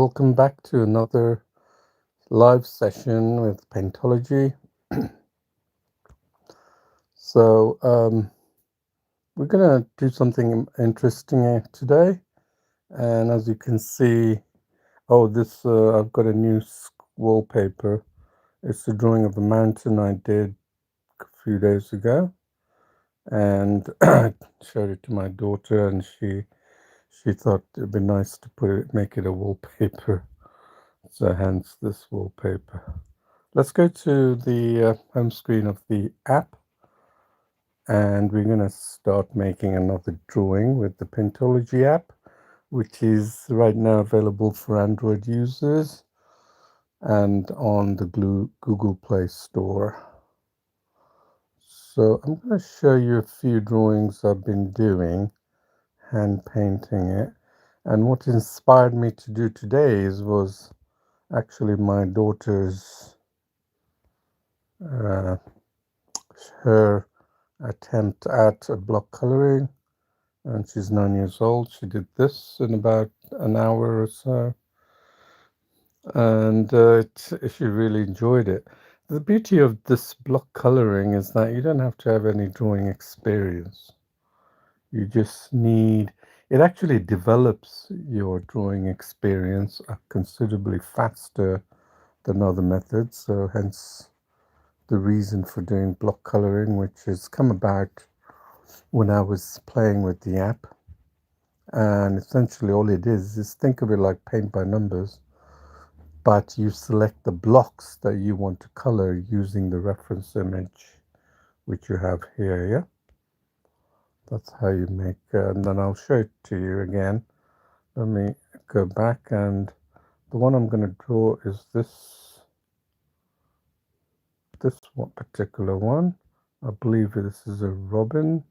welcome back to another live session with Paintology. So, we're going to do something interesting today. And as you can see, I've got a new wallpaper. It's a drawing of a mountain I did a few days ago. And I showed it to my daughter, and she thought it'd be nice to make it a wallpaper. So hence this wallpaper. Let's go to the home screen of the app, and we're going to start making another drawing with the Paintology app, which is right now available for Android users and on the Google Play Store. So I'm going to show you a few drawings I've been doing, hand painting it. And what inspired me to do today was actually my daughter's her attempt at block coloring, and she's 9 years old. She did this in about an hour or so, and she really enjoyed it. The beauty of this block coloring is that you don't have to have any drawing experience. You just need, it actually develops your drawing experience considerably faster than other methods, so hence the reason for doing block coloring, which has come about when I was playing with the app. And essentially all it is think of it like paint by numbers, but you select the blocks that you want to color using the reference image which you have here. Yeah, that's how you make and then I'll show it to you again. Let me go back, and the one I'm going to draw is this one particular one. I believe this is a robin,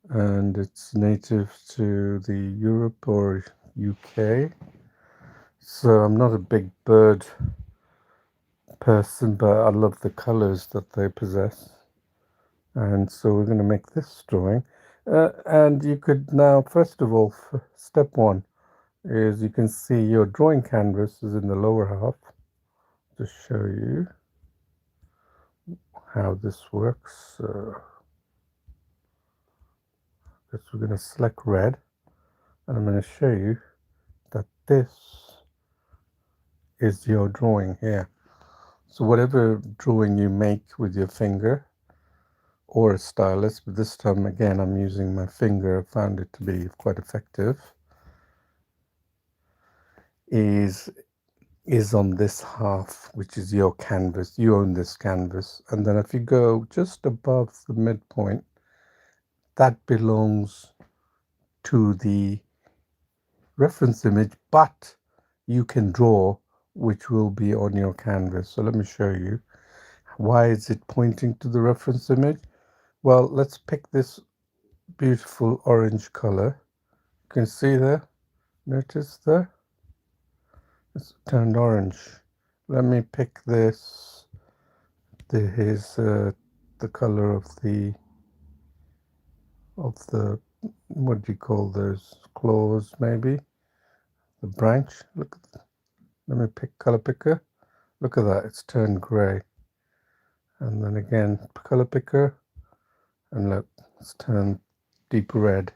and it's native to the Europe or UK. So I'm not a big bird person, but I love the colors that they possess. And so we're going to make this drawing. And you could now, first of all, step one is you can see your drawing canvas is in the lower half. To show you how this works. We're going to select red, and I'm going to show you that this is your drawing here. So whatever drawing you make with your finger or a stylus, but this time again I'm using my finger, I found it to be quite effective, is on this half, which is your canvas. You own this canvas, and then if you go just above the midpoint, that belongs to the reference image, but you can draw which will be on your canvas. So let me show you. Why is it pointing to the reference image? Well, let's pick this beautiful orange color. You can see there, notice there, it's turned orange. Let me pick this. Here's the color of the what do you call those claws? Maybe the branch. Look, let me pick color picker. Look at that, it's turned gray. And then again, color picker, and look, it's turned deep red.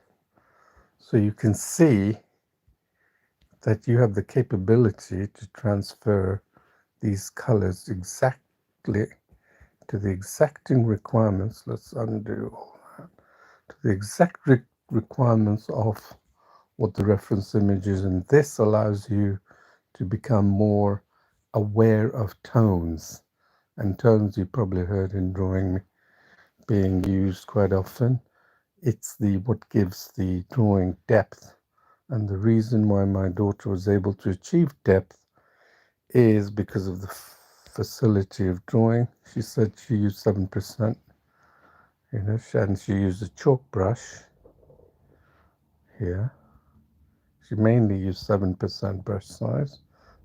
So you can see that you have the capability to transfer these colors exactly to the exacting requirements. Let's undo all that. To the exact requirements of what the reference image is, and this allows you to become more aware of tones. And tones you probably heard in drawing being used quite often. It's what gives the drawing depth. And the reason why my daughter was able to achieve depth is because of the facility of drawing. She said she used 7%, and she used a chalk brush here. She mainly used 7% brush size.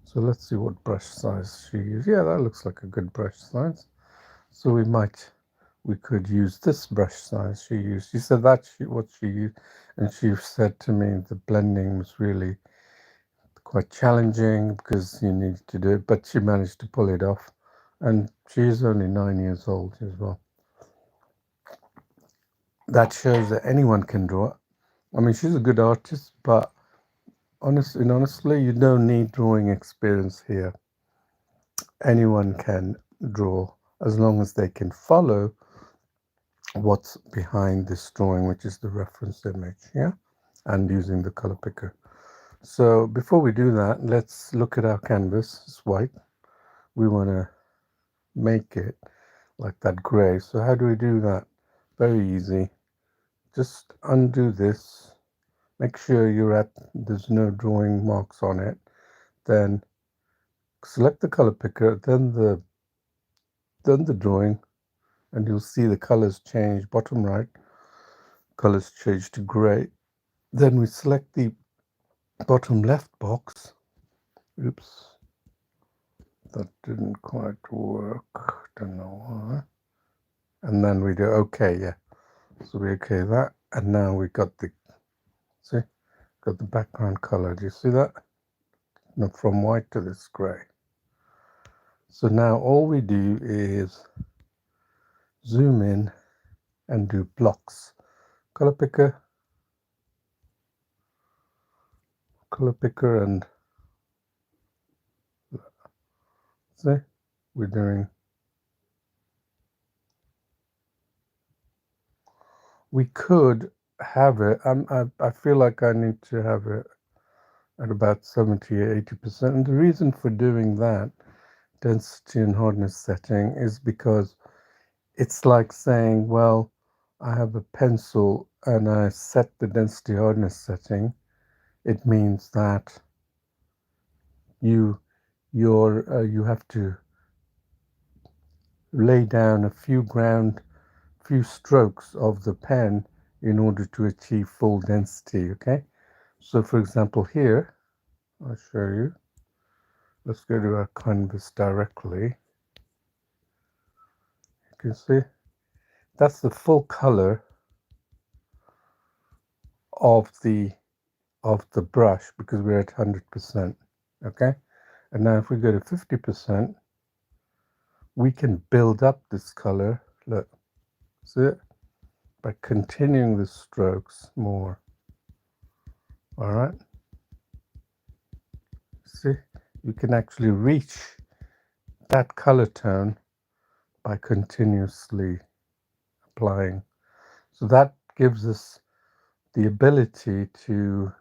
So let's see what brush size she used. Yeah, that looks like a good brush size. So we could use this brush size she used. She said that's what she used, and she said to me the blending was really quite challenging because you need to do it, but she managed to pull it off, and she is only 9 years old as well. That shows that anyone can draw. I mean, she's a good artist, but honestly, you don't need drawing experience here. Anyone can draw as long as they can follow what's behind this drawing, which is the reference image, yeah, and using the color picker. So before we do that, let's look at our canvas. It's white. We want to make it like that gray. So how do we do that? Very easy. Just undo this. Make sure there's no drawing marks on it. Then select the color picker, then the drawing, and you'll see the colors change. Bottom right, colors change to gray. Then we select the bottom left box. Oops, that didn't quite work. Don't know why. And then we do okay, yeah. So we okay that, and now we got the background color. Do you see that? Now from white to this gray. So now all we do is zoom in and do blocks. Color picker, and see, we're doing. We could have it. I feel like I need to have it at about 70 or 80%. And the reason for doing that density and hardness setting is because it's like saying, well, I have a pencil and I set the density hardness setting. It means that you have to lay down a few strokes of the pen in order to achieve full density. Okay, so for example here, I'll show you. Let's go to our canvas directly. You can see that's the full color of the brush because we're at 100%. Okay, and now if we go to 50%, we can build up this color. Look, see it? By continuing the strokes more. All right, see, you can actually reach that color tone by continuously applying. So that gives us the ability to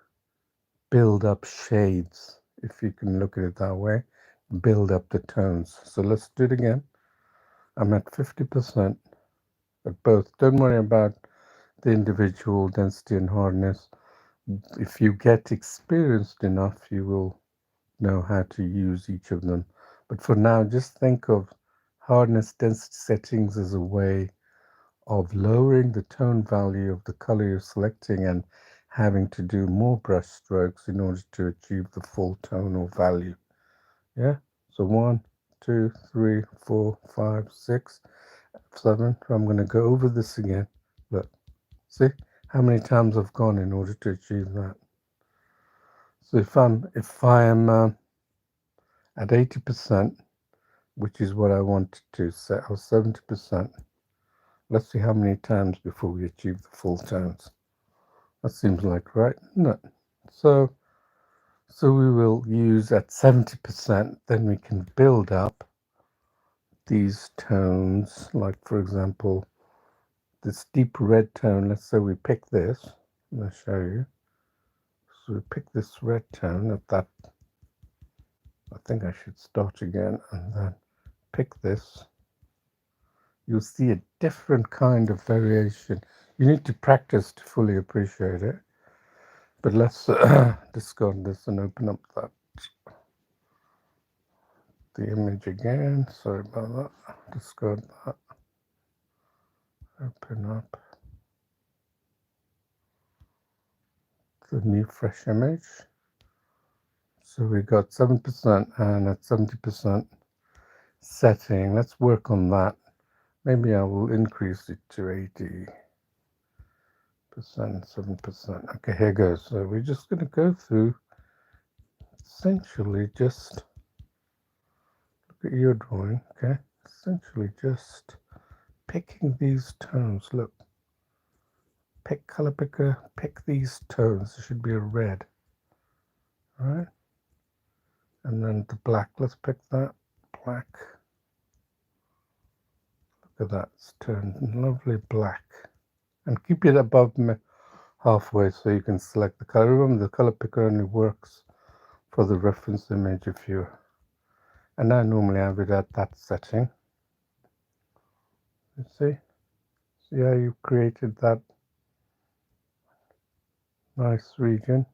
build up shades, if you can look at it that way, build up the tones. So let's do it again. I'm at 50% at both. Don't worry about the individual density and hardness. If you get experienced enough, you will know how to use each of them. But for now, just think of hardness density settings as a way of lowering the tone value of the color you're selecting and having to do more brush strokes in order to achieve the full tonal value. Yeah, so 1, 2, 3, 4, 5, 6, 7. I'm going to go over this again. Look, see how many times I've gone in order to achieve that. So if I am at 80%, which is what I wanted to set, or 70%. Let's see how many times before we achieve the full tones. That seems like right, isn't it? So we will use at 70%, then we can build up these tones, like for example, this deep red tone. Let's say we pick this. I'll show you. So we pick this red tone at that. I think I should start again and then pick this. You'll see a different kind of variation. You need to practice to fully appreciate it. But let's discard this and open up the image again. Sorry about that. Discard that. Open up the new fresh image. So we got 7% and at 70% setting. Let's work on that. Maybe I will increase it to 80%, 7%. Okay, here goes. So we're just going to go through essentially just look at your drawing, okay? Essentially just picking these tones. Look, pick color picker, pick these tones. There should be a red, right? And then the black. Let's pick that black. Look at that, it's turned lovely black. And keep it above halfway so you can select the color. Remember, the color picker only works for the reference image if you. And I normally have it at that setting. You see how you created that nice region.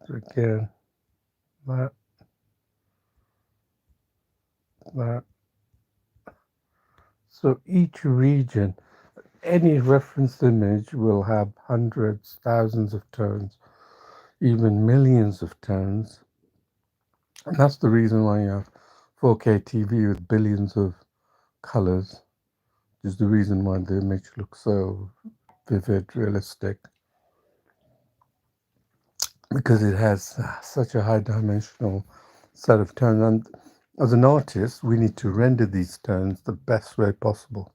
So again, that. So each region, any reference image will have hundreds, thousands of tones, even millions of tones. And that's the reason why you have 4K TV with billions of colors, is the reason why the image looks so vivid, realistic, because it has such a high dimensional set of tones. And as an artist, we need to render these tones the best way possible.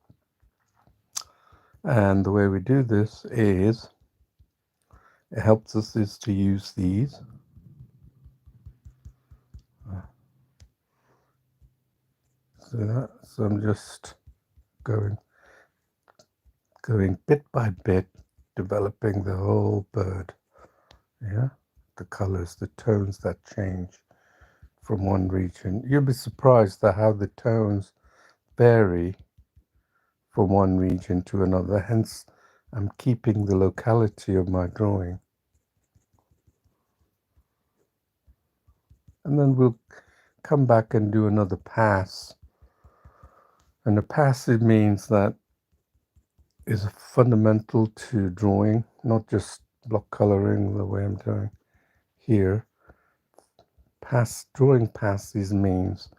And the way we do this is, it helps us is to use these. So I'm just going bit by bit, developing the whole bird. Yeah, the colors, the tones that change from one region. You'll be surprised at how the tones vary from one region to another. Hence, I'm keeping the locality of my drawing. And then we'll come back and do another pass. And a pass, it means that is fundamental to drawing, not just block coloring the way I'm doing here. Drawing passes means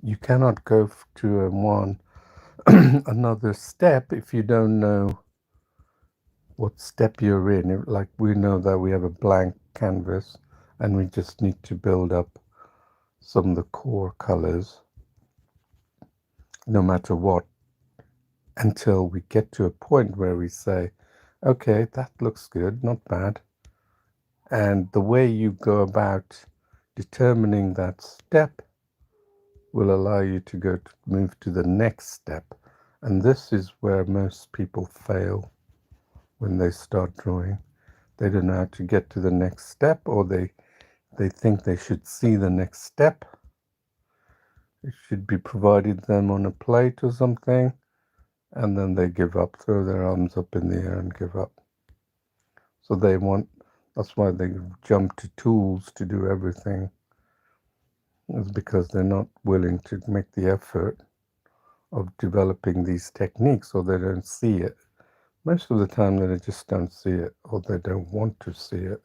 you cannot go to another step if you don't know what step you're in. Like, we know that we have a blank canvas and we just need to build up some of the core colors, no matter what, until we get to a point where we say, okay, that looks good, not bad. And the way you go about determining that step will allow you to move to the next step. And this is where most people fail when they start drawing. They don't know how to get to the next step, or they think they should see the next step. It should be provided them on a plate or something, and then they give up, throw their arms up in the air and give up. So that's why they jump to tools to do everything. It's because they're not willing to make the effort of developing these techniques, or they don't see it. Most of the time they just don't see it, or they don't want to see it.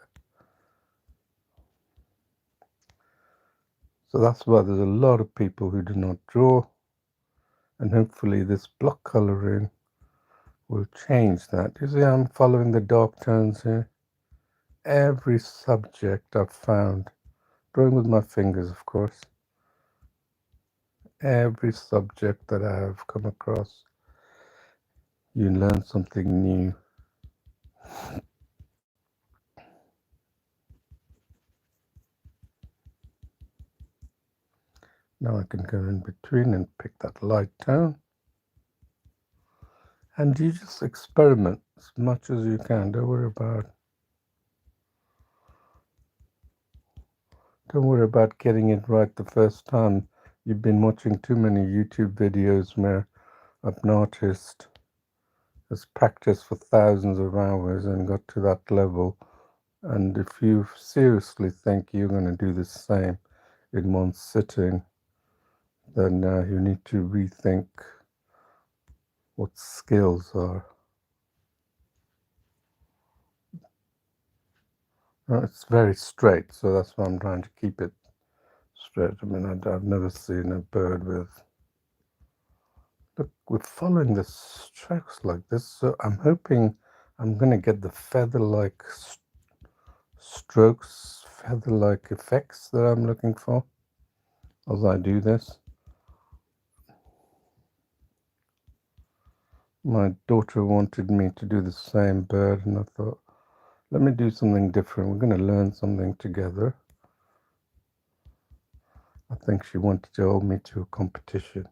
So that's why there's a lot of people who do not draw, and hopefully this block coloring will change that. You see, I'm following the dark tones here. Every subject I've found, drawing with my fingers, of course, every subject that I have come across, you learn something new. Now I can go in between and pick that light tone. And you just experiment as much as you can. Don't worry about getting it right the first time. You've been watching too many YouTube videos where an artist has practiced for thousands of hours and got to that level. And if you seriously think you're going to do the same in one sitting, then you need to rethink what skills are. It's very straight, so that's why I'm trying to keep it straight. I mean, I've never seen a bird with... Look, we're following the strokes like this, so I'm hoping I'm going to get the feather-like strokes, feather-like effects that I'm looking for as I do this. My daughter wanted me to do the same bird, and I thought, let me do something different. We're going to learn something together. I think she wanted to hold me to a competition.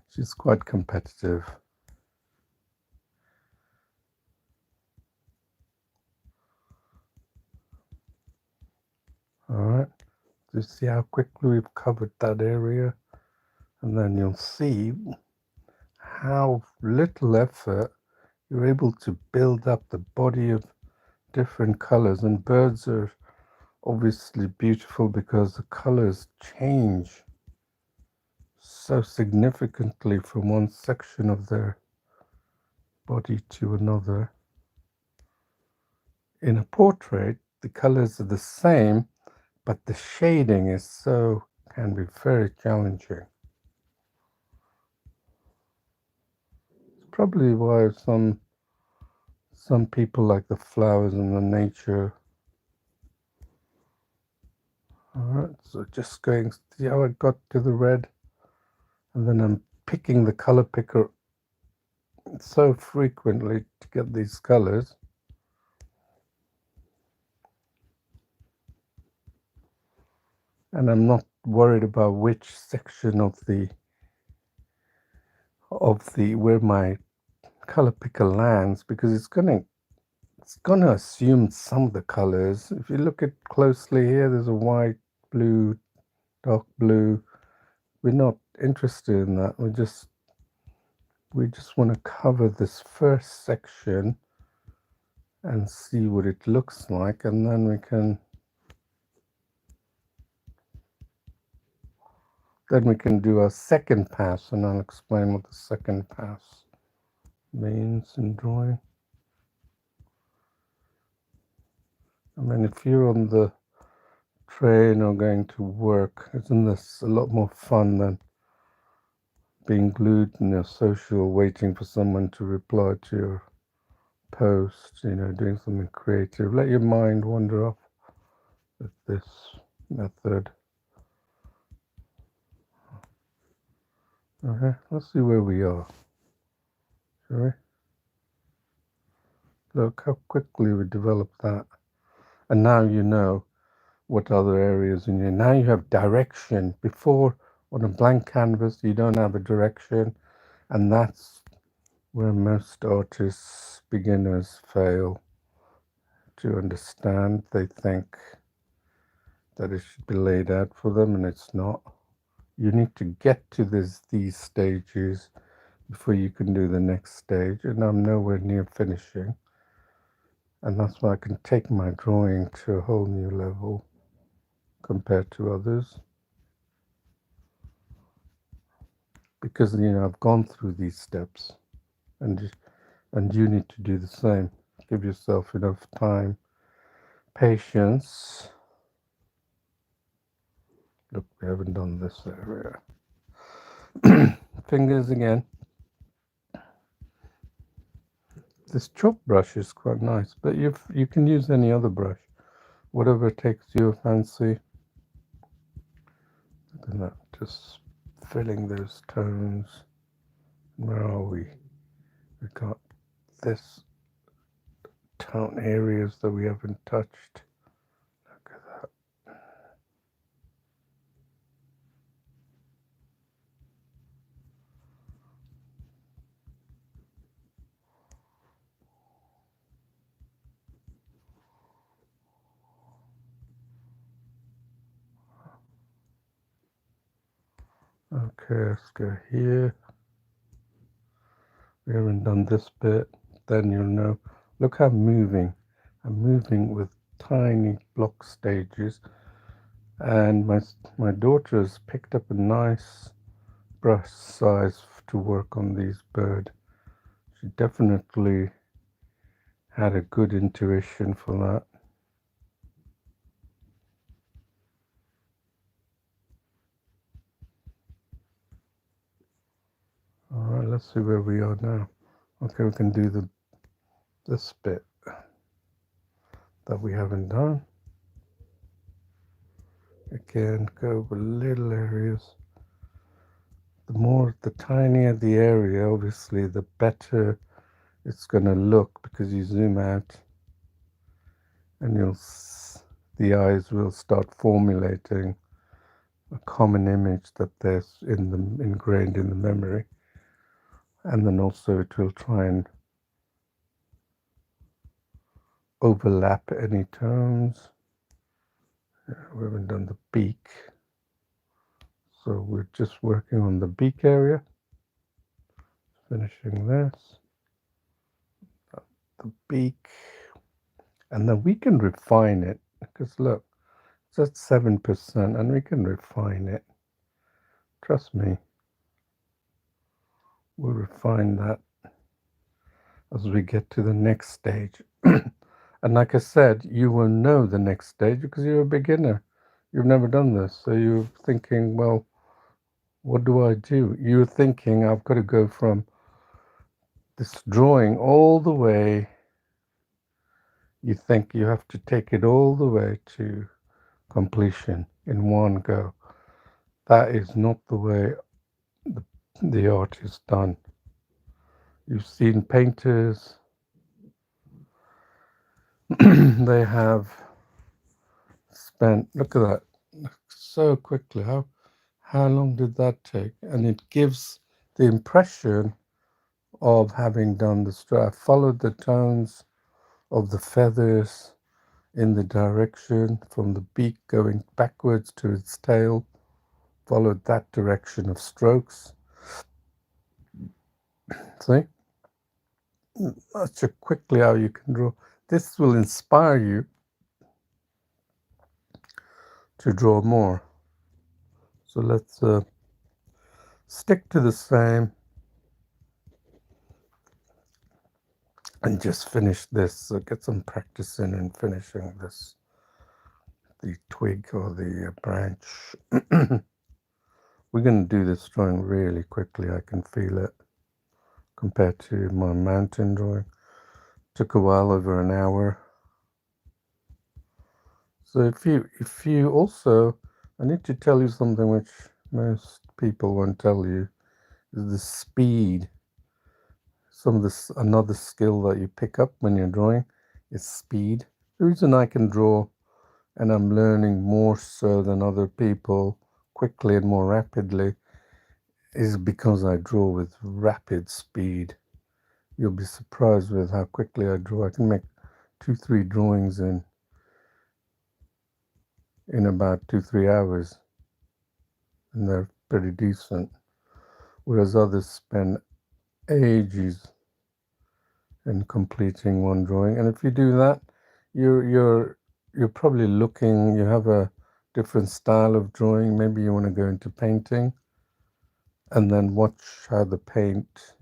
She's quite competitive. Alright, so you see how quickly we've covered that area? And then you'll see how little effort you're able to build up the body of different colors. And birds are obviously beautiful because the colors change so significantly from one section of their body to another. In a portrait, the colors are the same, but the shading can be very challenging. It's probably why some people like the flowers and the nature. Alright, so just going, see how I got to the red? And then I'm picking the color picker so frequently to get these colors. And I'm not worried about which section of the where my color picker lands, because it's gonna assume some of the colors. If you look at closely here, there's a white, blue, dark blue. We're not interested in that. We just want to cover this first section and see what it looks like, and then we can do our second pass, and I'll explain what the second pass means in drawing. I mean, if you're on the train or going to work, isn't this a lot more fun than being glued in a social waiting for someone to reply to your post, doing something creative? Let your mind wander off with this method. Okay, let's see where we are, shall we? Look how quickly we developed that. And now you know what other areas in here. Now you have direction. Before, on a blank canvas, you don't have a direction. And that's where most artists, beginners, fail to understand. They think that it should be laid out for them, and it's not. You need to get to these stages before you can do the next stage, and I'm nowhere near finishing. And that's why I can take my drawing to a whole new level compared to others. Because, I've gone through these steps, and you need to do the same. Give yourself enough time, patience. Look, we haven't done this area. Fingers again. This chalk brush is quite nice, but you can use any other brush, whatever takes your fancy. Look at that, just filling those tones. Where are we? We got this tone areas that we haven't touched. Look at that. Okay, let's go here. We haven't done this bit. Then you'll know. Look how I'm moving. I'm moving with tiny block stages. And my daughter has picked up a nice brush size to work on these birds. She definitely had a good intuition for that. Alright, let's see where we are now. Okay, we can do this bit that we haven't done. Again, go over little areas. The tinier the area, obviously, the better it's going to look, because you zoom out and the eyes will start formulating a common image that there's ingrained in the memory, and then also it will try and overlap any tones. We haven't done the beak, so we're just working on the beak area, finishing this, the beak, and then we can refine it, because look, it's at 7%, and we can refine it. Trust me, we'll refine that as we get to the next stage. And like I said, you will know the next stage because you're a beginner. You've never done this, so you're thinking, well, what do I do? You're thinking, I've got to go from this drawing all the way. You think you have to take it all the way to completion in one go. That is not the way the art is done. You've seen painters, they have spent, look at that, so quickly. How long did that take? And it gives the impression of having done the stroke. I followed the tones of the feathers in the direction from the beak going backwards to its tail, followed that direction of strokes. See? That's quickly how you can draw. This will inspire you to draw more. So let's stick to the same and just finish this. So get some practice in finishing this, the twig or the branch. We're going to do this drawing really quickly. I can feel it compared to my mountain drawing. Took a while, over an hour. So if you also, I need to tell you something which most people won't tell you, is the speed. Another skill that you pick up when you're drawing is speed. The reason I can draw, and I'm learning more so than other people quickly and more rapidly, is because I draw with rapid speed. You'll be surprised with how quickly I draw. I can make 2-3 drawings in about 2-3 hours, and they're pretty decent, whereas others spend ages in completing one drawing. And if you do that, you're probably looking, you have a different style of drawing. Maybe you want to go into painting and then watch how the paint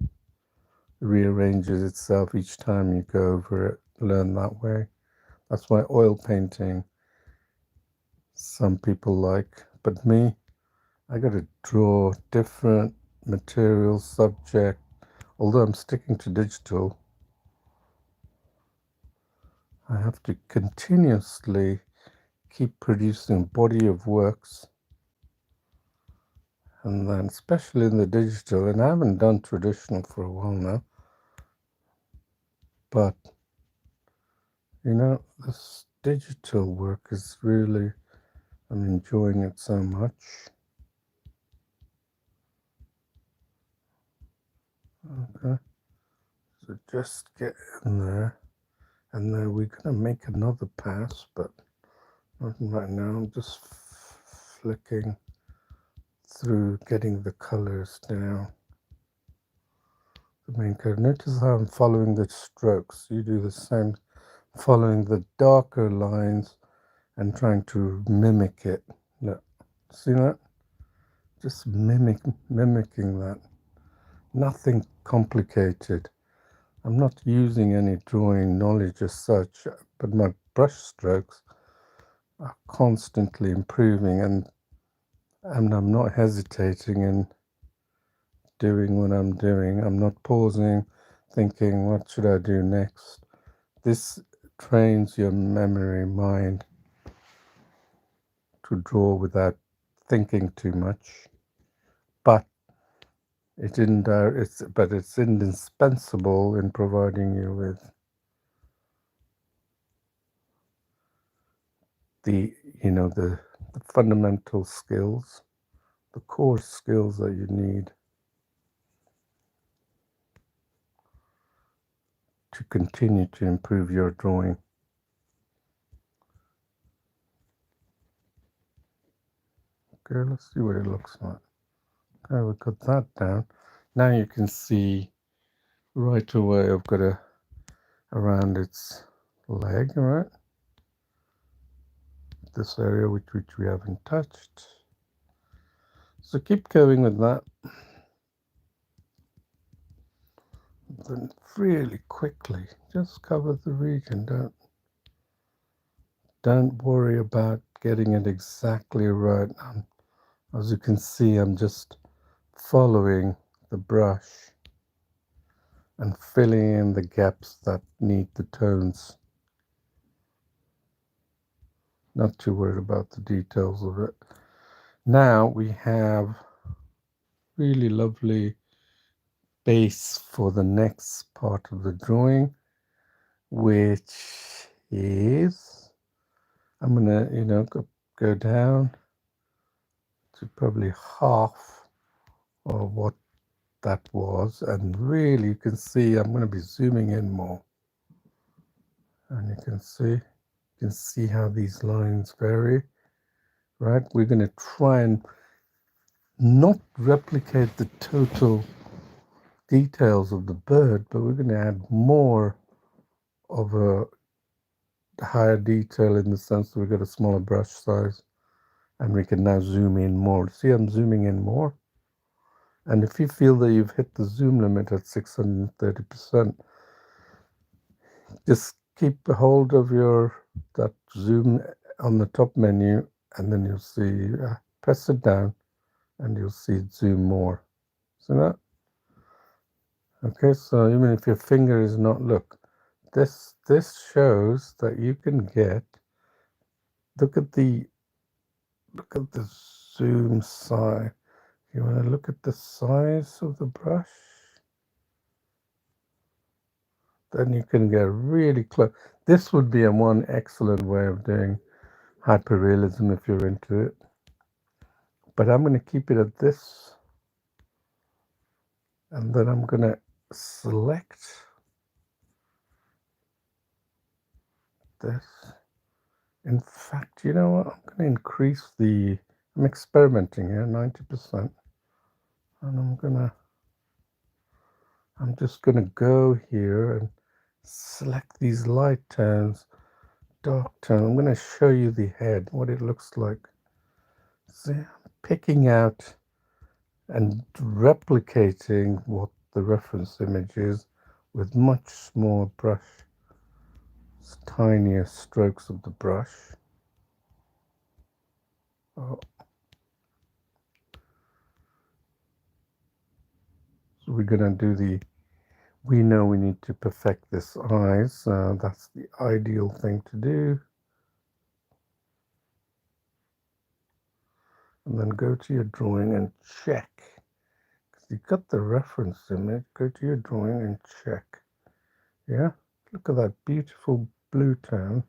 rearranges itself each time you go over it. Learn that way. That's why oil painting some people like, but me, I got to draw different materials, subject. Although I'm sticking to digital, I have to continuously keep producing body of works, and then especially in the digital, and I haven't done traditional for a while now, but you know, this digital work is really, I'm enjoying it so much. Okay, so just get in there, and then we're gonna make another pass, but not right now. I'm just flicking through, getting the colors down. The main color. Notice how I'm following the strokes. You do the same, following the darker lines and trying to mimic it. Look, see that? Just mimicking that. Nothing complicated. I'm not using any drawing knowledge as such, but my brush strokes are constantly improving, and I'm not hesitating in doing what I'm doing. I'm not pausing thinking, what should I do next? This trains your memory mind to draw without thinking too much, but it's indispensable in providing you with the the fundamental skills, the core skills that you need to continue to improve your drawing. Okay, let's see what it looks like. Okay, we've got that down. Now you can see right away I've got around its leg, right? This area which we haven't touched. So keep going with that. Then really quickly, just cover the region. Don't worry about getting it exactly right. As you can see, I'm just following the brush and filling in the gaps that need the tones. Not too worried about the details of it. Now we have really lovely base for the next part of the drawing, which is, I'm gonna, go down to probably half of what that was, and really you can see I'm going to be zooming in more, and you can see how these lines vary, right? We're going to try and not replicate the total details of the bird, but we're going to add more of a higher detail in the sense that we've got a smaller brush size, and we can now zoom in more. See, I'm zooming in more. And if you feel that you've hit the zoom limit at 630%, just keep a hold of that zoom on the top menu, and then you'll see, press it down, and you'll see it zoom more. See that? Okay, so even if your finger is not, look, this shows that you can get, look at the zoom size. You want to look at the size of the brush, then you can get really close. This would be one excellent way of doing hyperrealism if you're into it. But I'm going to keep it at this, and then I'm going to select this. In fact, you know what? I'm going to increase I'm experimenting here, 90%. And I'm just going to go here and select these light tones, dark tone. I'm going to show you the head, what it looks like. See, I'm picking out and replicating what the reference image is with much smaller brush, tinier strokes of the brush. Oh. So we're going to do we know we need to perfect this eyes, that's the ideal thing to do. And then go to your drawing and check. Because you've got the reference image, go to your drawing and check. Yeah, look at that beautiful blue tone.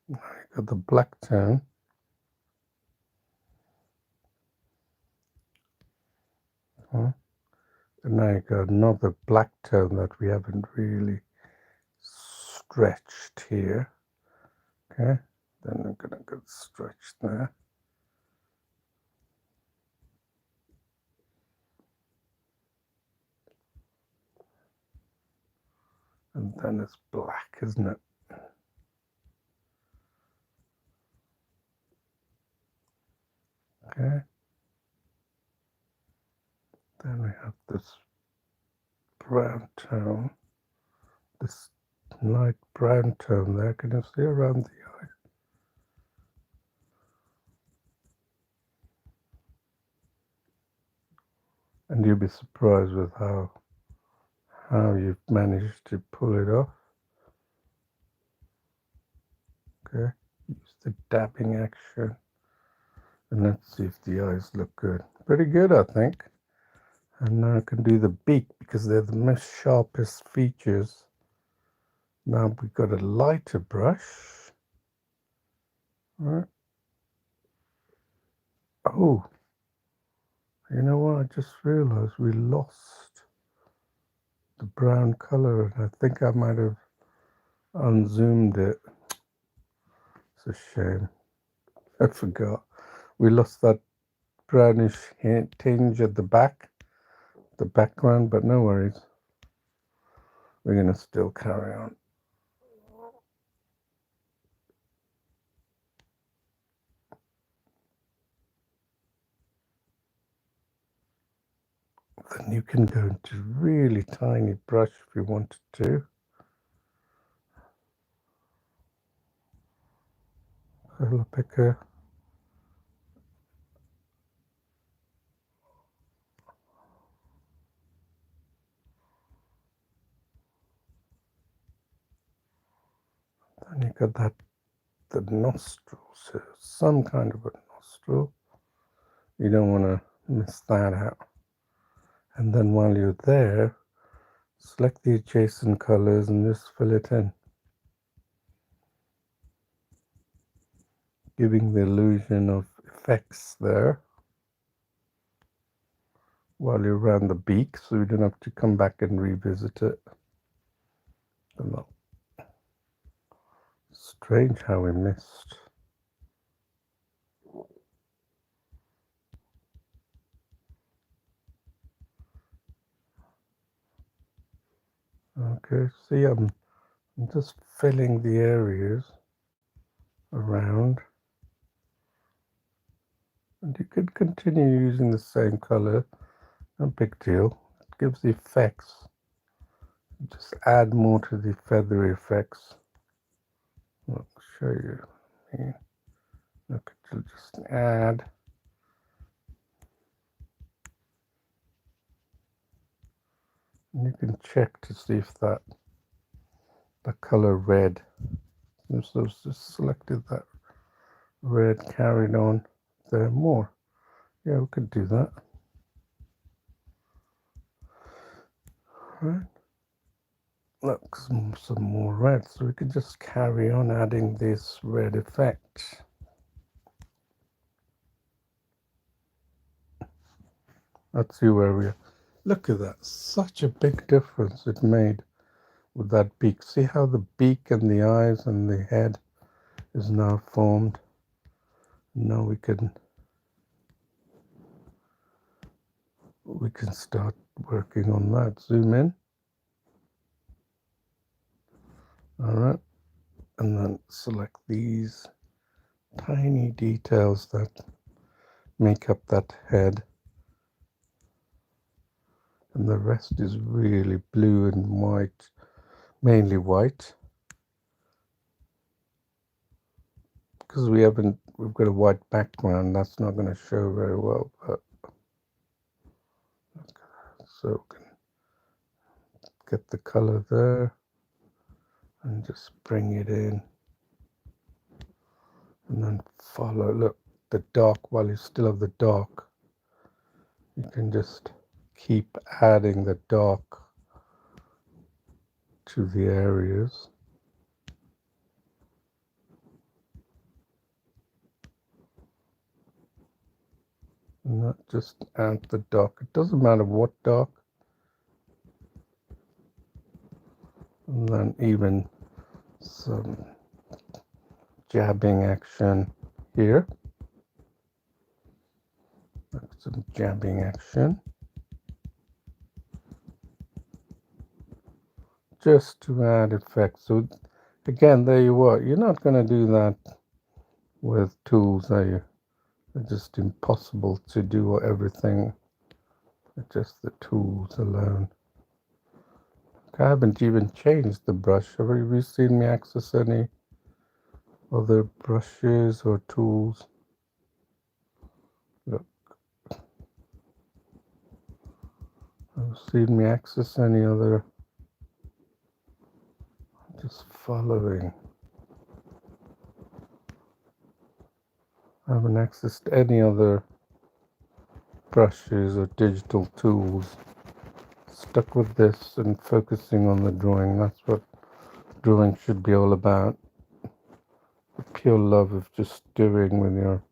Now you got the black tone. And now you got another black tone that we haven't really stretched here. Okay, then I'm gonna get stretched there. And then it's black, isn't it? Okay. Then we have this brown tone, this light brown tone there. Can you see around the eye? And you'll be surprised with how you've managed to pull it off. Okay, use the dabbing action. And let's see if the eyes look good. Pretty good, I think. And now I can do the beak because they're the most sharpest features. Now we've got a lighter brush. All right. Oh, you know what? I just realized we lost the brown color. I think I might have unzoomed it. It's a shame. I forgot. We lost that brownish tinge at the background, but no worries. We're going to still carry on. Then you can go into really tiny brush if you wanted to. Color picker. Then you got the nostrils, so some kind of a nostril. You don't want to miss that out. And then while you're there, select the adjacent colors and just fill it in, giving the illusion of effects there while you're around the beak, so you don't have to come back and revisit it. Strange how we missed. Okay, see, I'm just filling the areas around. And you could continue using the same color, no big deal. It gives the effects. Just add more to the feathery effects. I'll show you. Look, just add. And you can check to see if the color red, so just selected that red, carried on there more. Yeah, we could do that. Right. Look, some more red, so we could just carry on adding this red effect. Let's see where we are. Look at that, such a big difference it made with that beak. See how the beak and the eyes and the head is now formed. Now we can start working on that. Zoom in. All right, and then select these tiny details that make up that head, and the rest is really blue and white, mainly white, because we've got a white background. That's not going to show very well, but so we can get the color there and just bring it in, and then follow. Look, the dark, while you still have the dark, you can just keep adding the dark to the areas. And not just add the dark. It doesn't matter what dark. And then even some jabbing action here. Some jabbing action. Just to add effect. So again, there you are. You're not going to do that with tools, are you? It's just impossible to do everything with just the tools alone. I haven't even changed the brush. Have you seen me access any other brushes or tools? Look, have you seen me access any other? Just following. I haven't accessed any other brushes or digital tools. Stuck with this and focusing on the drawing. That's what drawing should be all about. The pure love of just doing when you're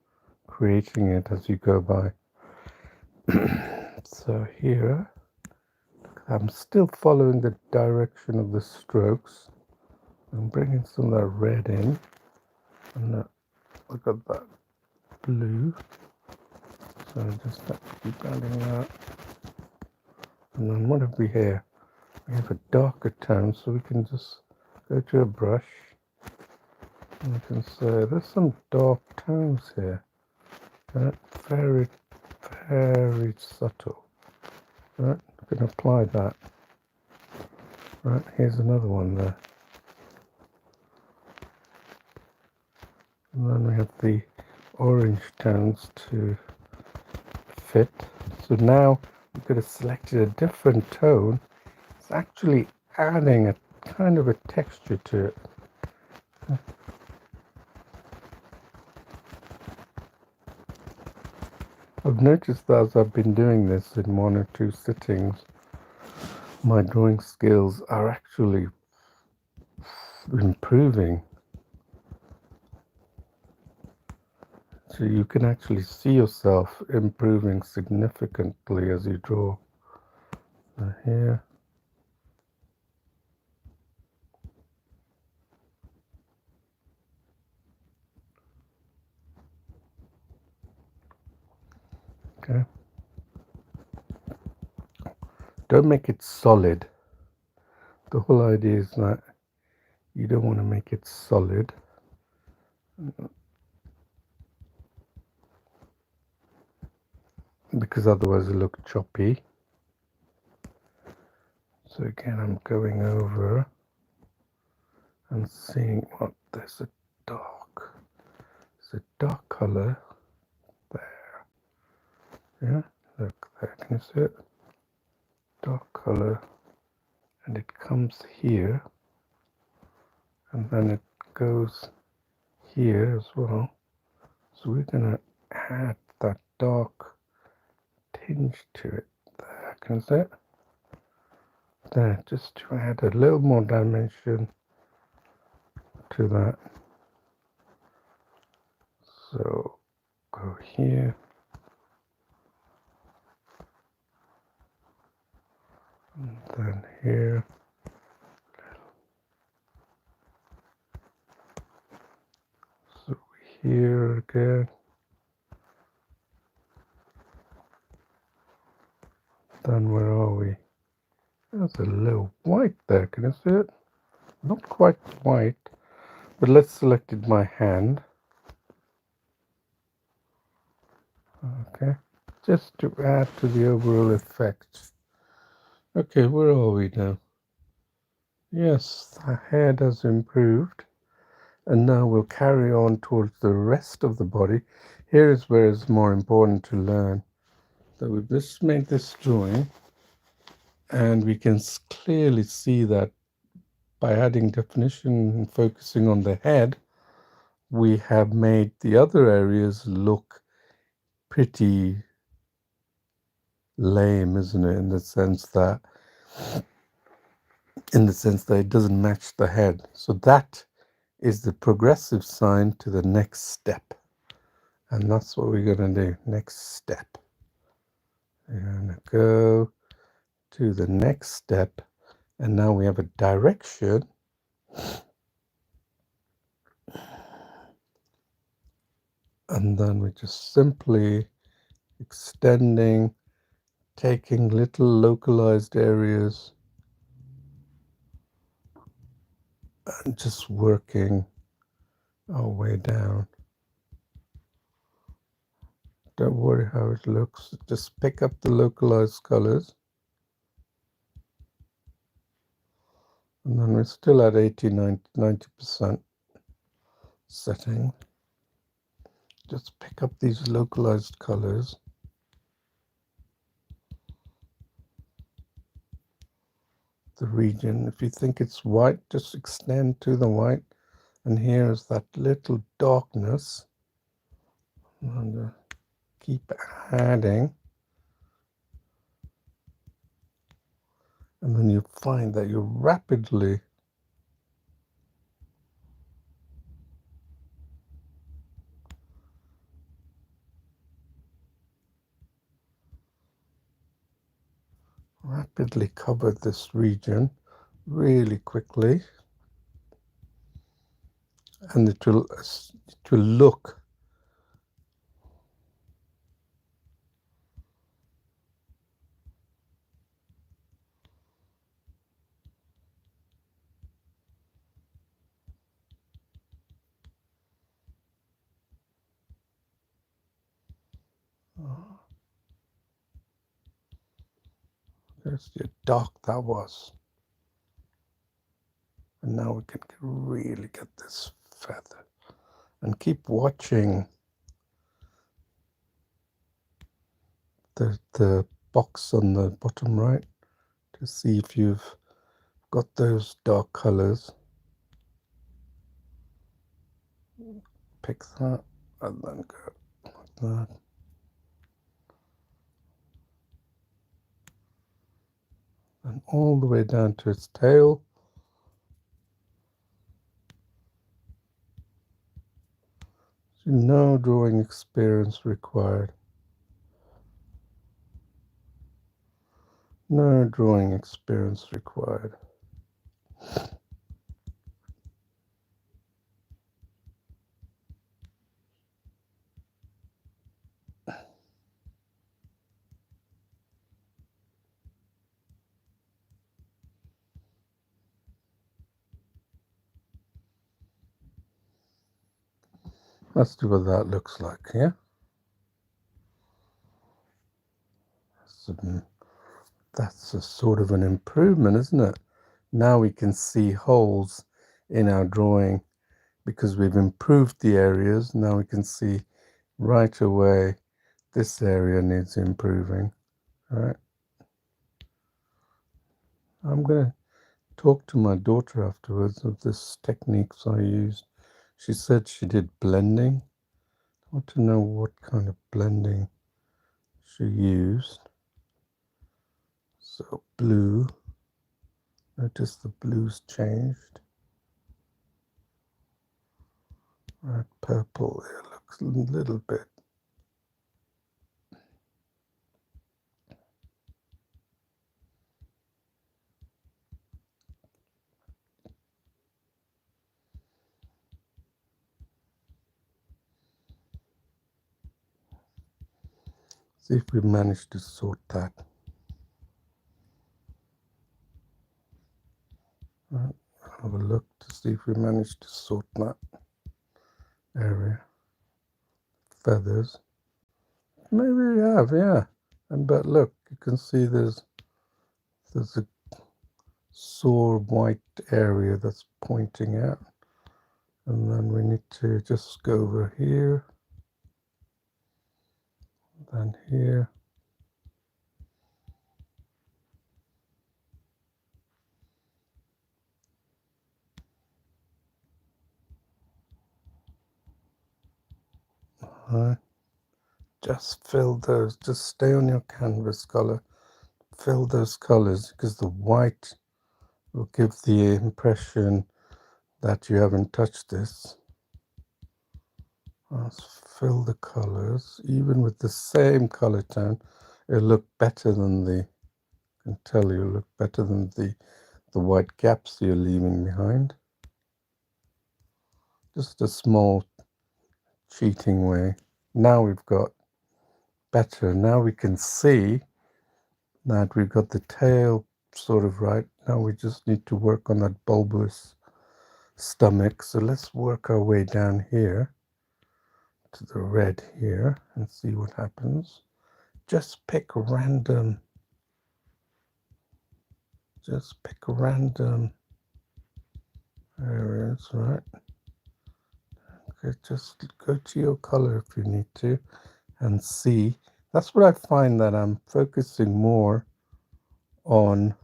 creating it as you go by. So here, I'm still following the direction of the strokes. I'm bringing some of that red in. And look at that blue. So I just have to keep adding that. And then what have we here? We have a darker tone, so we can just go to a brush. And we can say there's some dark tones here. Right? Very, very subtle. Right? We can apply that. Right, here's another one there. And then we have the orange tones to fit. So now we could have selected a different tone. It's actually adding a kind of a texture to it. I've noticed that as I've been doing this in one or two sittings, my drawing skills are actually improving. So you can actually see yourself improving significantly as you draw. Here. Okay. Don't make it solid. The whole idea is that you don't want to make it solid. Because otherwise it'll look choppy. So again, I'm going over and seeing what there's a dark color there. Yeah, look there, can you see it? Dark color, and it comes here, and then it goes here as well. So we're gonna add that dark tinge to it there, can you see it? There, just to add a little more dimension to that. So go here, and then here. So here again. Then where are we? There's a little white there, can you see it? Not quite white, but let's select it by hand. Okay, just to add to the overall effect. Okay, where are we now? Yes, the head has improved. And now we'll carry on towards the rest of the body. Here is where it's more important to learn. So we've just made this drawing, and we can clearly see that by adding definition and focusing on the head, we have made the other areas look pretty lame, isn't it? In the sense that it doesn't match the head. So that is the progressive sign to the next step. And that's what we're going to do. Next step. We're going to go to the next step. And now we have a direction. And then we're just simply extending, taking little localized areas and just working our way down. Don't worry how it looks. Just pick up the localized colors. And then we're still at 80, 90% setting. Just pick up these localized colors. The region, if you think it's white, just extend to the white. And here's that little darkness. And keep adding. And then you find that you rapidly cover this region really quickly, and it will look there's how dark that was. And now we can really get this feather, and keep watching the box on the bottom right to see if you've got those dark colors. Pick that and then go like that. And all the way down to its tail. So no drawing experience required. No drawing experience required. Let's see what that looks like, yeah? That's a sort of an improvement, isn't it? Now we can see holes in our drawing because we've improved the areas. Now we can see right away this area needs improving. All right. I'm going to talk to my daughter afterwards of this techniques I used. She said she did blending. I want to know what kind of blending she used. So blue, notice the blues changed. Right, purple, it looks a little bit. See if we manage to sort that. Right, have a look to see if we manage to sort that area. Feathers. Maybe we have, yeah. But look, you can see there's a sore white area that's pointing out. And then we need to just go over here. Then here. Just fill those, just stay on your canvas color. Fill those colors because the white will give the impression that you haven't touched this. Let's fill the colors, even with the same color tone, it'll look better than I can tell you, look better than the white gaps you're leaving behind. Just a small cheating way. Now we've got better. Now we can see that we've got the tail sort of right. Now we just need to work on that bulbous stomach. So let's work our way down here to the red here and see what happens. Just pick random areas, right? Okay, just go to your color if you need to and see. That's what I find, that I'm focusing more on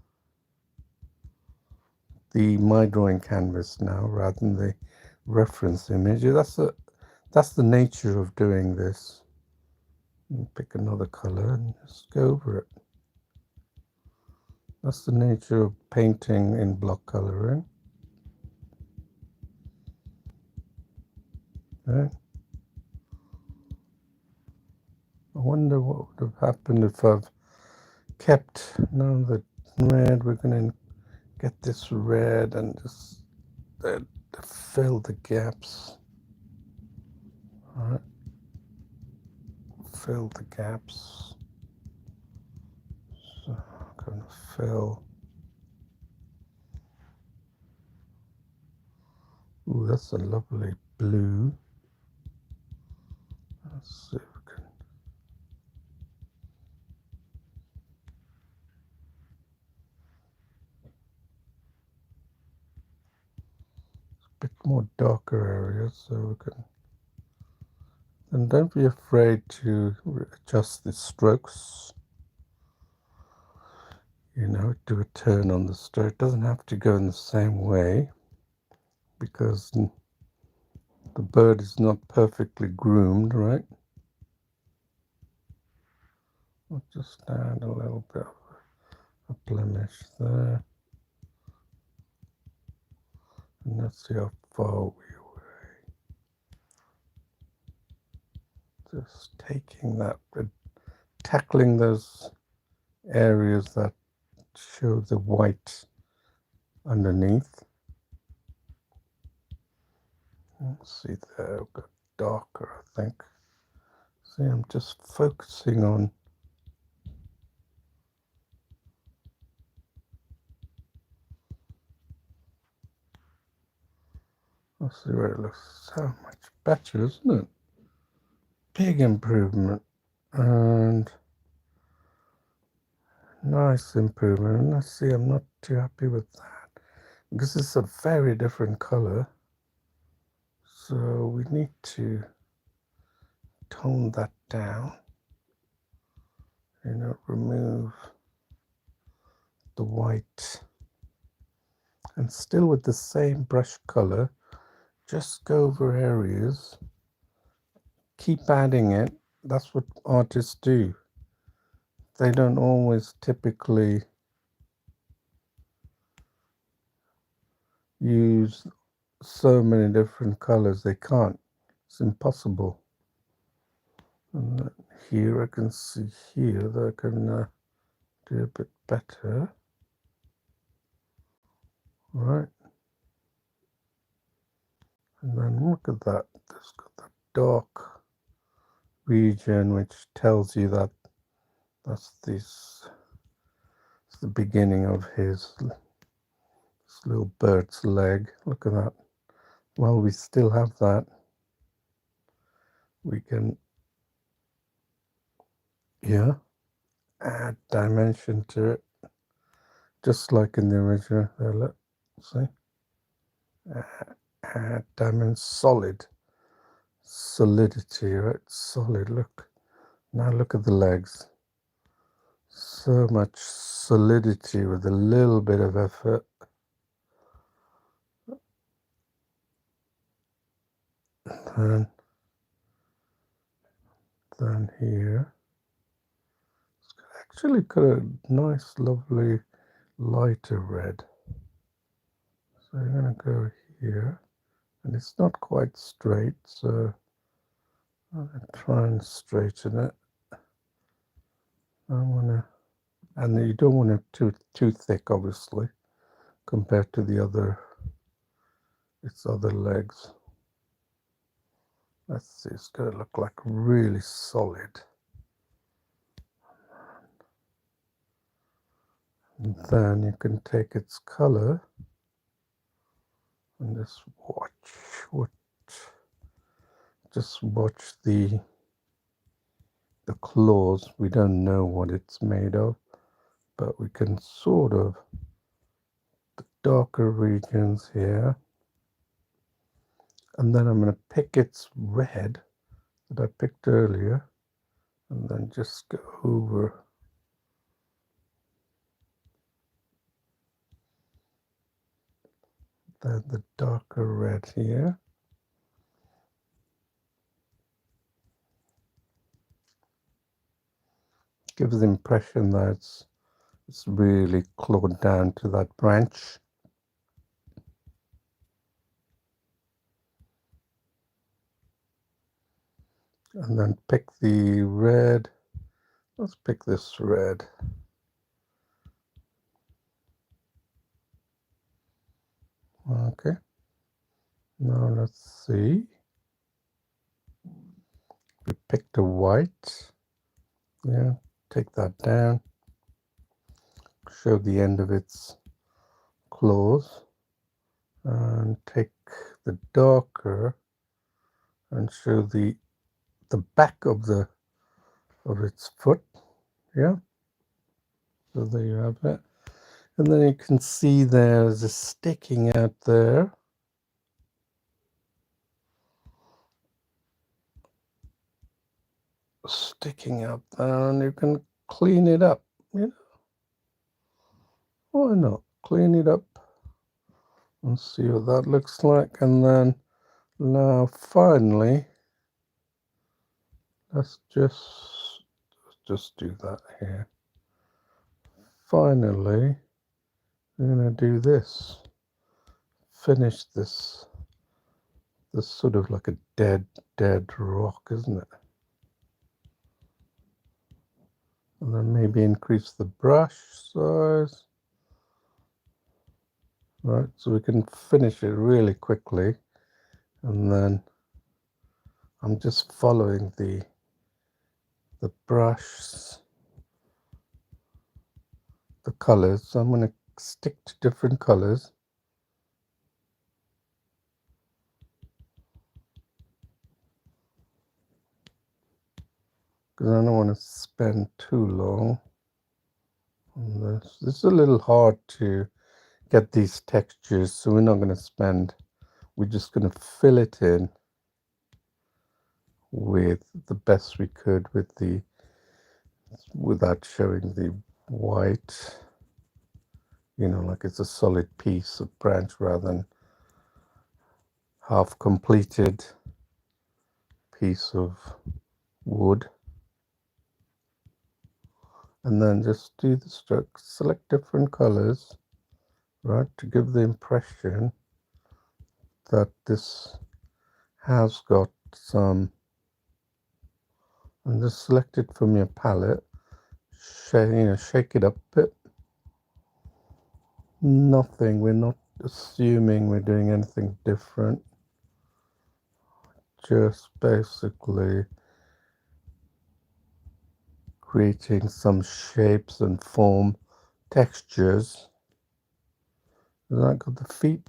the My Drawing canvas now rather than the reference image. That's the nature of doing this. Pick another color and just go over it. That's the nature of painting in block coloring. Right? I wonder what would have happened if I've kept now the red. We're going to get this red and just fill the gaps. All right. Fill the gaps. So I'm going to fill. Ooh, that's a lovely blue. Let's see if we can. A bit more darker areas so we can. And don't be afraid to adjust the strokes. You know, do a turn on the stroke. It doesn't have to go in the same way because the bird is not perfectly groomed, right? I'll just add a little bit of a blemish there. And let's see how far we were. Just taking that, tackling those areas that show the white underneath. Let's see there, we've got darker, I think. See, I'm just focusing on let's see where it looks so much better, isn't it? Big improvement and nice improvement. And let's see, I'm not too happy with that because it's a very different color. So we need to tone that down, you know, remove the white and still with the same brush color, just go over areas, keep adding it. That's what artists do. They don't always typically use so many different colors. They can't. It's impossible. And here I can see here that I can do a bit better. Right. And then look at that. It's got that dark region which tells you that that's this. It's the beginning of his this little bird's leg. Look at that. While we still have that, we can, yeah, add dimension to it, just like in the original. There, look, see, add dimension, solidity, right? Solid. Look. Now look at the legs. So much solidity with a little bit of effort. And then here, it's actually got a nice, lovely, lighter red. So I'm going to go here, and it's not quite straight, so I'm going to try and straighten it. I want to, and you don't want it too thick, obviously, compared to the other, its other legs. Let's see, it's going to look like really solid. And then you can take its color and just watch the claws. We don't know what it's made of, but we can sort of, the darker regions here, And then I'm going to pick its red that I picked earlier, and then just go over the darker red here. Gives the impression that it's really clawed down to that branch. And then pick the red. Let's pick this red. Okay. Now let's see. We picked a white. Yeah, take that down. Show the end of its claws. And take the darker and show the back of its foot. Yeah. So there you have it. And then you can see there's a sticking out there. Sticking out there, and you can clean it up. You know? Why not? Clean it up and see what that looks like. And then now finally, let's just do that here. Finally, we're going to do this. Finish this sort of like a dead rock, isn't it? And then maybe increase the brush size. Right, so we can finish it really quickly. And then I'm just following the brush, the colors. So I'm going to stick to different colors. Because I don't want to spend too long on this. This is a little hard to get these textures, so we're not going to spend, we're just going to fill it in with the best we could with without showing the white, you know, like it's a solid piece of branch rather than half completed piece of wood. And then just do the strokes, select different colors, right, to give the impression that this has got some, and just select it from your palette, shake it up a bit. Nothing, we're not assuming we're doing anything different, just basically creating some shapes and form textures. Has that got the feet?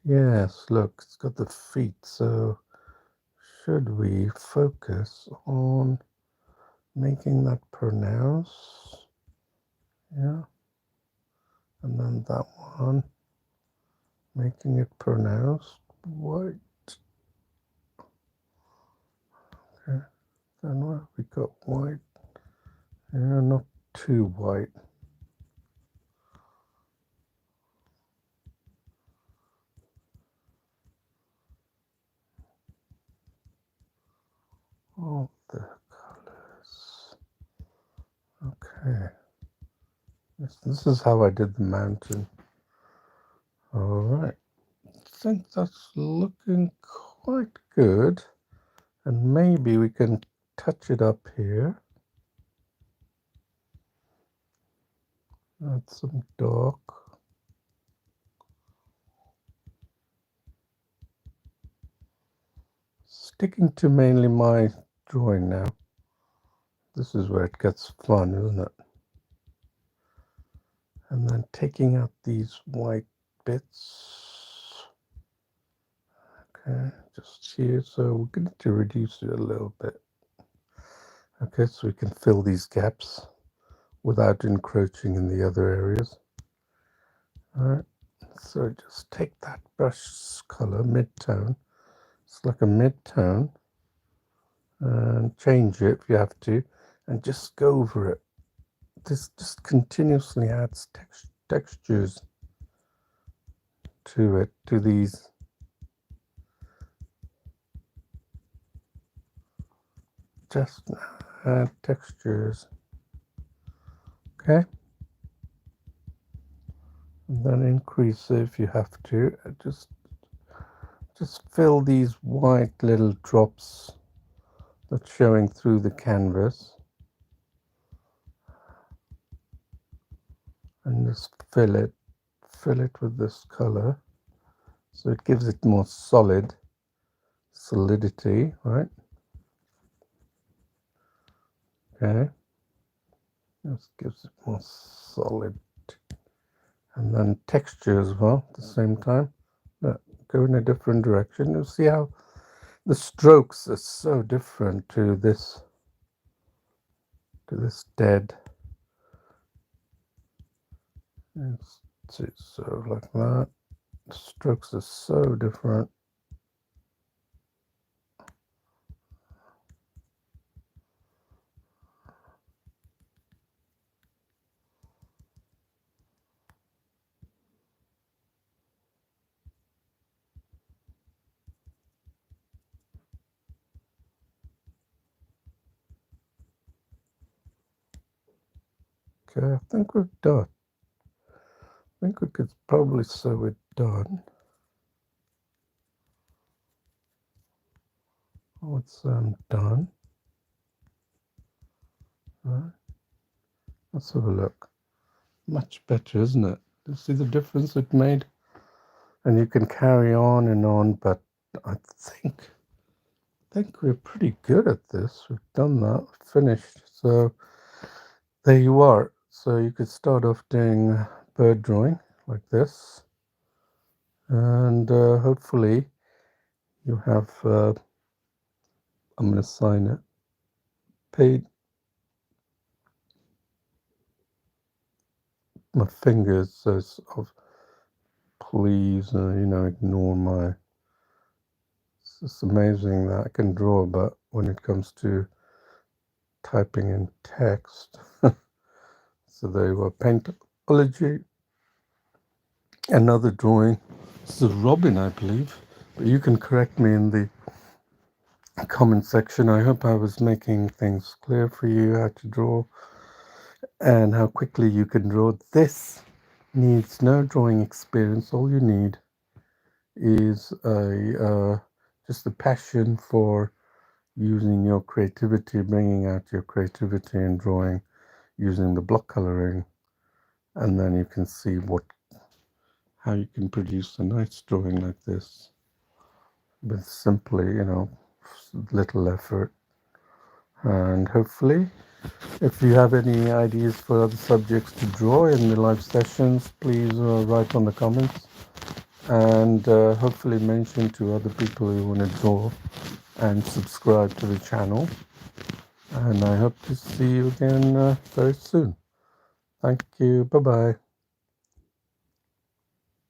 Yes, look, it's got the feet. So should we focus on making that pronounced? Yeah. And then that one, making it pronounced white. Okay. Then what have we got? White. Yeah, not too white. All the colors. Okay. This is how I did the mountain. All right. I think that's looking quite good. And maybe we can touch it up here. Add some dark. Sticking to mainly my drawing now. This is where it gets fun, isn't it? And then taking out these white bits. Okay, just here. So we're going to reduce it a little bit. Okay, so we can fill these gaps without encroaching in the other areas. All right, so just take that brush color, mid-tone, It's like a mid-tone, and change it if you have to, and just go over it. This just continuously adds textures to it, to these. Just add textures. Okay. And then increase it if you have to. Just fill these white little drops that's showing through the canvas. And just fill it with this color. So it gives it more solidity, right? Okay. Just gives it more solid. And then texture as well at the same time. Go in a different direction. You'll see how the strokes are so different to this dead. So like that. The strokes are so different. Okay, I think we're done. I think we could probably say we're done. Oh, it's done. Right. Let's have a look. Much better, isn't it? You see the difference it made? And you can carry on, but I think we're pretty good at this. We've done that, finished. So there you are. So you could start off doing bird drawing like this, and hopefully you have. I'm going to sign it. Paid. My fingers, so sort of, please, ignore my. It's just amazing that I can draw, but when it comes to typing in text. So there you are, Paintology. Another drawing. This is Robin, I believe. But you can correct me in the comment section. I hope I was making things clear for you how to draw and how quickly you can draw. This needs no drawing experience. All you need is just a passion for using your creativity, bringing out your creativity in drawing using the block coloring, and then you can see how you can produce a nice drawing like this with simply, little effort. And hopefully, if you have any ideas for other subjects to draw in the live sessions, please write on the comments, and hopefully mention to other people who want to draw and subscribe to the channel. And I hope to see you again very soon. Thank you. Bye-bye.